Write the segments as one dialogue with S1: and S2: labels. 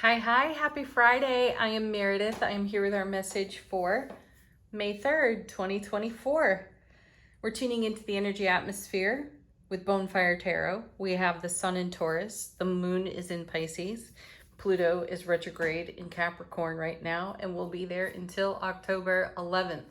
S1: Hi, happy Friday. I am Meredith. I am here with our message for May 3rd, 2024. We're tuning into the energy atmosphere with Bonefire Tarot. We have the sun in Taurus, the moon is in Pisces, Pluto is retrograde in Capricorn right now, and will be there until October 11th.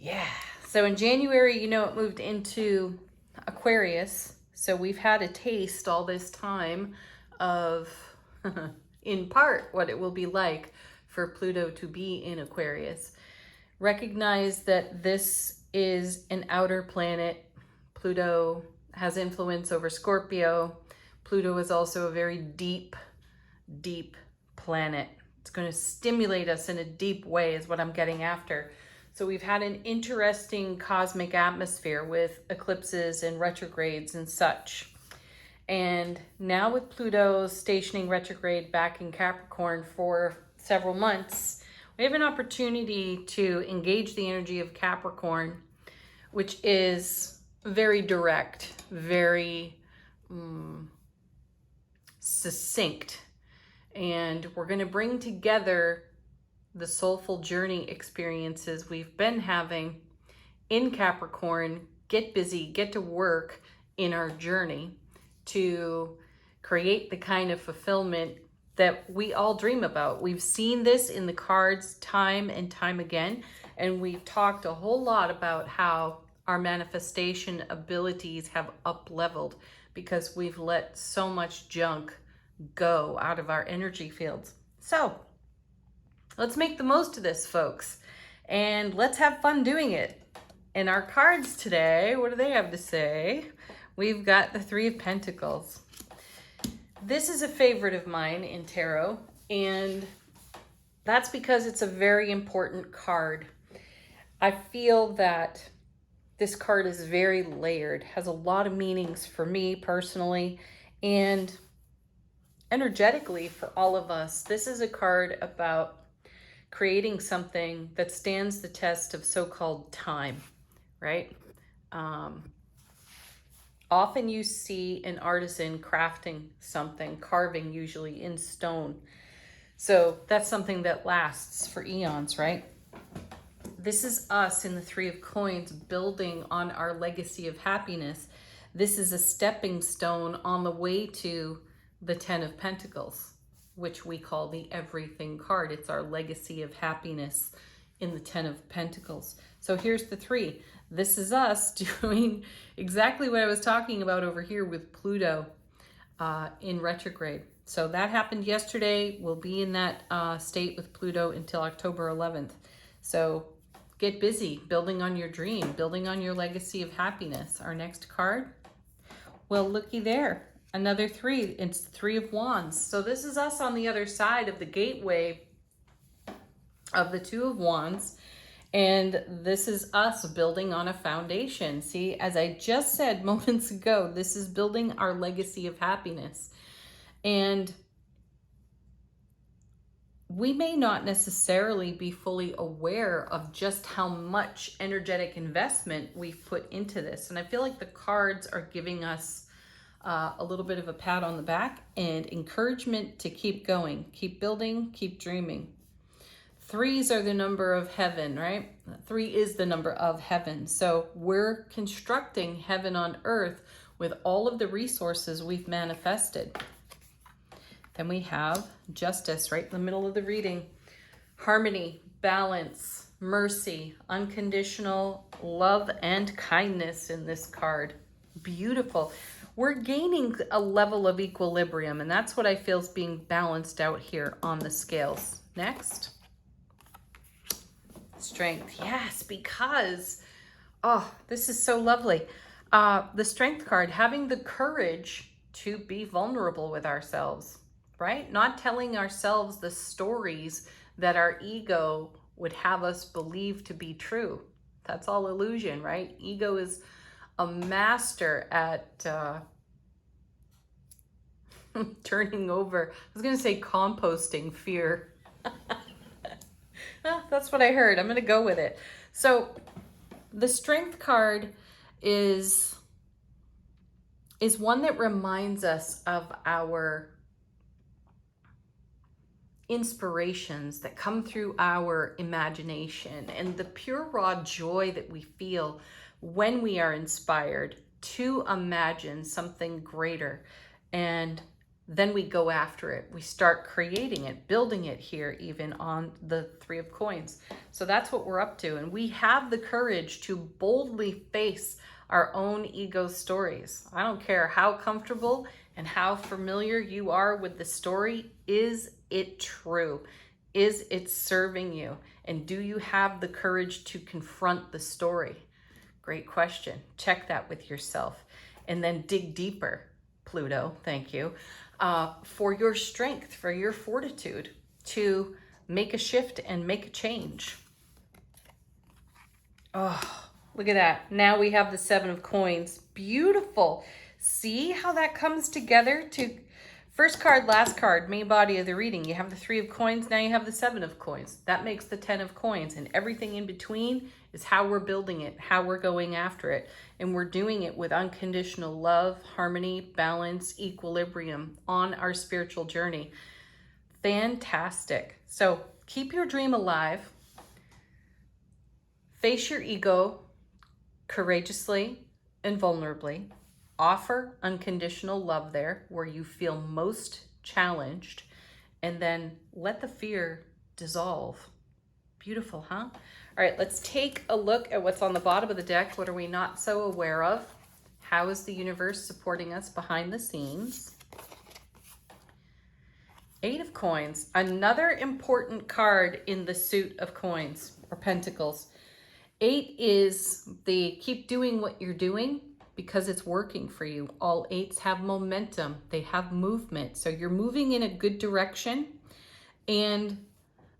S1: Yeah. So in January, it moved into Aquarius. So we've had a taste all this time of, in part, what it will be like for Pluto to be in Aquarius. Recognize that this is an outer planet. Pluto has influence over Scorpio. Pluto is also a very deep planet. It's going to stimulate us in a deep way is what I'm getting after. So we've had an interesting cosmic atmosphere with eclipses and retrogrades and such. And now with Pluto stationing retrograde back in Capricorn for several months, we have an opportunity to engage the energy of Capricorn, which is very direct, very succinct. And we're going to bring together the soulful journey experiences we've been having in Capricorn, get busy, get to work in our journey to create the kind of fulfillment that we all dream about. We've seen this in the cards time and time again, and we've talked a whole lot about how our manifestation abilities have up-leveled because we've let so much junk go out of our energy fields. So let's make the most of this, folks, and let's have fun doing it. In our cards today, what do they have to say? We've got the Three of Pentacles. This is a favorite of mine in tarot, and that's because it's a very important card. I feel that this card is very layered, has a lot of meanings for me personally, and energetically for all of us. This is a card about creating something that stands the test of so-called time, right? Often you see an artisan crafting something, carving usually in stone. So that's something that lasts for eons, right? This is us in the Three of Coins building on our legacy of happiness. This is a stepping stone on the way to the Ten of Pentacles, which we call the Everything card. It's our legacy of happiness in the Ten of Pentacles. So here's the three. This is us doing exactly what I was talking about over here with Pluto in retrograde. So that happened yesterday. We'll be in that state with Pluto until October 11th. So get busy building on your dream, building on your legacy of happiness. Our next card, well, looky there. Another three. It's the Three of Wands. So this is us on the other side of the gateway of the Two of Wands. And this is us building on a foundation. See, as I just said moments ago, this is building our legacy of happiness. And we may not necessarily be fully aware of just how much energetic investment we've put into this. And I feel like the cards are giving us a little bit of a pat on the back and encouragement to keep going, keep building, keep dreaming. Threes are the number of heaven, right? Three is the number of heaven. So we're constructing heaven on earth with all of the resources we've manifested. Then we have justice right in the middle of the reading. Harmony, balance, mercy, unconditional love and kindness in this card. Beautiful. We're gaining a level of equilibrium, and that's what I feel is being balanced out here on the scales. Next. Strength. Yes, because, oh, this is so lovely. The Strength card, having the courage to be vulnerable with ourselves, right? Not telling ourselves the stories that our ego would have us believe to be true. That's all illusion, right? Ego is a master at turning over, I was going to say composting fear. That's what I heard. I'm going to go with it. So the Strength card is one that reminds us of our inspirations that come through our imagination and the pure raw joy that we feel when we are inspired to imagine something greater. And then we go after it. We start creating it, building it here, even on the Three of Coins. So that's what we're up to. And we have the courage to boldly face our own ego stories. I don't care how comfortable and how familiar you are with the story. Is it true? Is it serving you? And do you have the courage to confront the story? Great question. Check that with yourself. And then dig deeper, Pluto, thank you, for your strength, for your fortitude to make a shift and make a change. Oh, look at that. Now we have the Seven of Coins. Beautiful. See how that comes together to first card, last card, main body of the reading. You have the Three of Coins. Now you have the Seven of Coins. That makes the 10 of Coins. And everything in between is how we're building it, how we're going after it. And we're doing it with unconditional love, harmony, balance, equilibrium on our spiritual journey. Fantastic. So keep your dream alive. Face your ego courageously and vulnerably. Offer unconditional love there where you feel most challenged, and then let the fear dissolve. Beautiful, huh? All right, let's take a look at what's on the bottom of the deck. What are we not so aware of? How is the universe supporting us behind the scenes? Eight of Coins, another important card in the suit of coins or pentacles. 8 is the keep doing what you're doing because it's working for you. All 8s have momentum. They have movement. So you're moving in a good direction and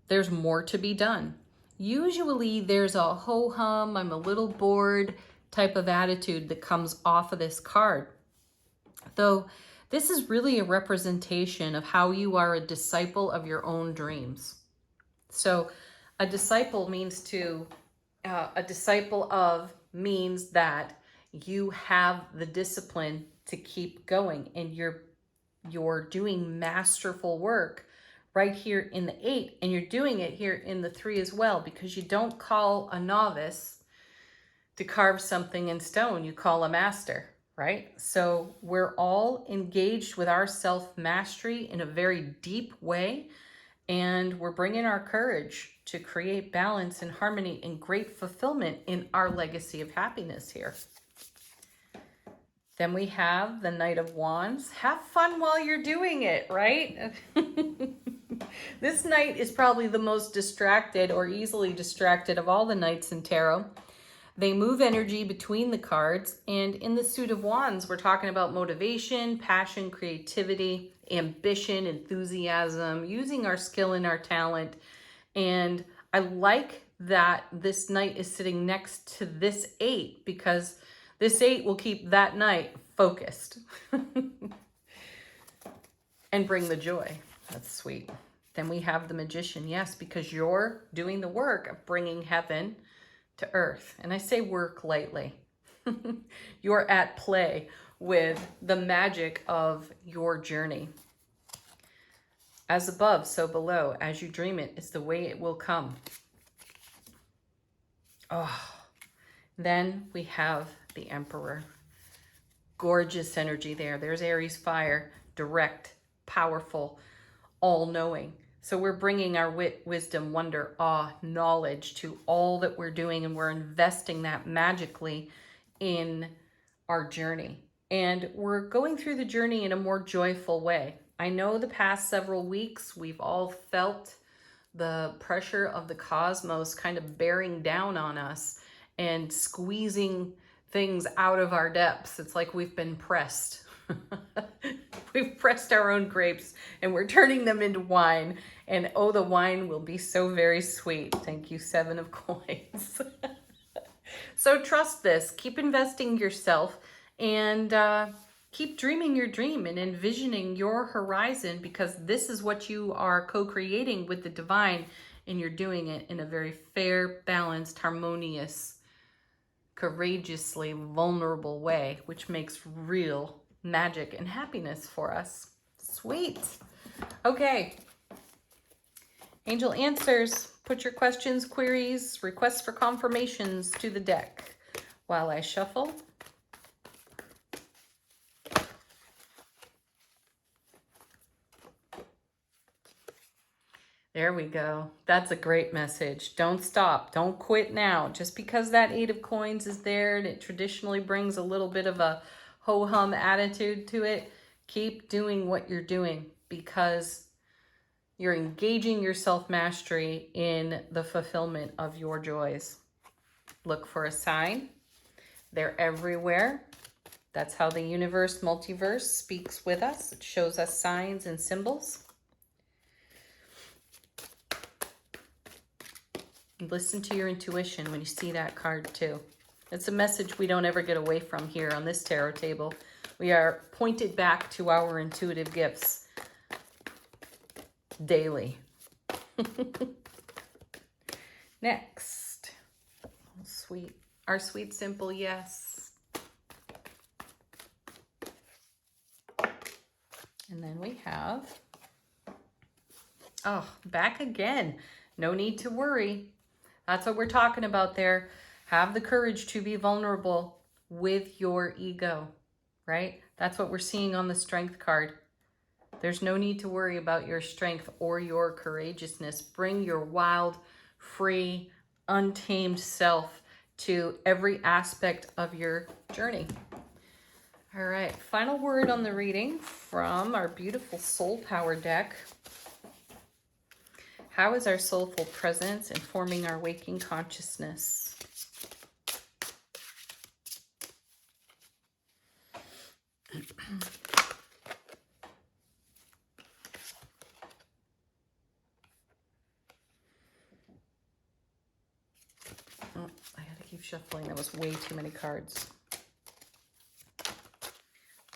S1: there's more to be done. Usually there's a ho-hum, I'm a little bored type of attitude that comes off of this card. Though this is really a representation of how you are a disciple of your own dreams. So a disciple means that you have the discipline to keep going, and you're doing masterful work right here in the 8, and you're doing it here in the 3 as well, because you don't call a novice to carve something in stone, you call a master, right? So we're all engaged with our self-mastery in a very deep way, and we're bringing our courage to create balance and harmony and great fulfillment in our legacy of happiness here. Then we have the Knight of Wands. Have fun while you're doing it, right? This knight is probably the most distracted or easily distracted of all the knights in tarot. They move energy between the cards, and in the suit of wands, we're talking about motivation, passion, creativity, ambition, enthusiasm, using our skill and our talent. And I like that this knight is sitting next to this 8 because this 8 will keep that knight focused and bring the joy. That's sweet. Then we have the Magician. Yes, because you're doing the work of bringing heaven to earth. And I say work lightly. You're at play with the magic of your journey. As above, so below. As you dream it, it's the way it will come. Oh, then we have the Emperor. Gorgeous energy there. There's Aries fire, direct, powerful, all-knowing. So we're bringing our wit, wisdom, wonder, awe, knowledge to all that we're doing, and we're investing that magically in our journey. And we're going through the journey in a more joyful way. I know the past several weeks, we've all felt the pressure of the cosmos kind of bearing down on us and squeezing things out of our depths. It's like we've been pressed. We've pressed our own grapes and we're turning them into wine. And oh, the wine will be so very sweet. Thank you, 7 of Coins. So trust this. Keep investing yourself and keep dreaming your dream and envisioning your horizon, because this is what you are co-creating with the divine, and you're doing it in a very fair, balanced, harmonious, courageously vulnerable way, which makes real magic and happiness for us. Sweet. Okay. Angel Answers, put your questions, queries, requests for confirmations to the deck while I shuffle. There we go. That's a great message. Don't stop. Don't quit now. Just because that 8 of coins is there and it traditionally brings a little bit of a ho-hum attitude to it, keep doing what you're doing because you're engaging your self-mastery in the fulfillment of your joys. Look for a sign. They're everywhere. That's how the universe, multiverse speaks with us. It shows us signs and symbols. Listen to your intuition when you see that card too. It's a message we don't ever get away from here on this tarot table. We are pointed back to our intuitive gifts daily. Next, sweet, our sweet, simple yes. And then we have, oh, back again. No need to worry. That's what we're talking about there. Have the courage to be vulnerable with your ego, right? That's what we're seeing on the Strength card. There's no need to worry about your strength or your courageousness. Bring your wild, free, untamed self to every aspect of your journey. All right, final word on the reading from our beautiful Soul Power deck. How is our soulful presence informing our waking consciousness? Oh, I had to keep shuffling. That was way too many cards.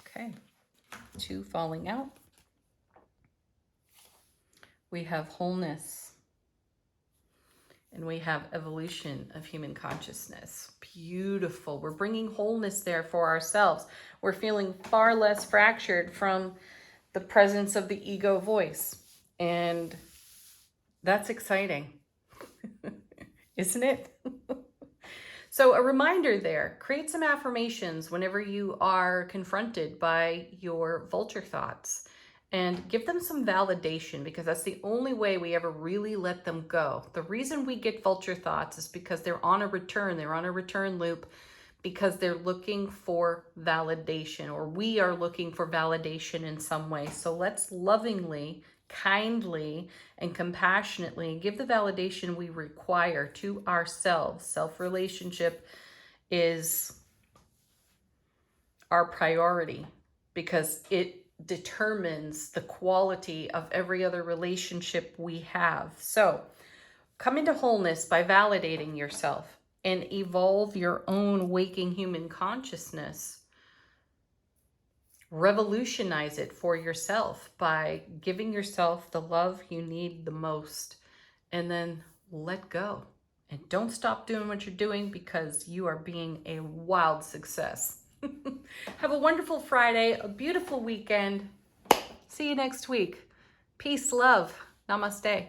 S1: Okay, 2 falling out. We have wholeness, and we have evolution of human consciousness. Beautiful. We're bringing wholeness there for ourselves. We're feeling far less fractured from the presence of the ego voice. And that's exciting, isn't it? So a reminder there, create some affirmations whenever you are confronted by your vulture thoughts. And give them some validation because that's the only way we ever really let them go. The reason we get vulture thoughts is because they're on a return. They're on a return loop because they're looking for validation, or we are looking for validation in some way. So let's lovingly, kindly, and compassionately give the validation we require to ourselves. Self-relationship is our priority because it determines the quality of every other relationship we have. So come into wholeness by validating yourself and evolve your own waking human consciousness. Revolutionize it for yourself by giving yourself the love you need the most, and then let go. And don't stop doing what you're doing because you are being a wild success. Have a wonderful Friday, a beautiful weekend. See you next week. Peace, love. Namaste.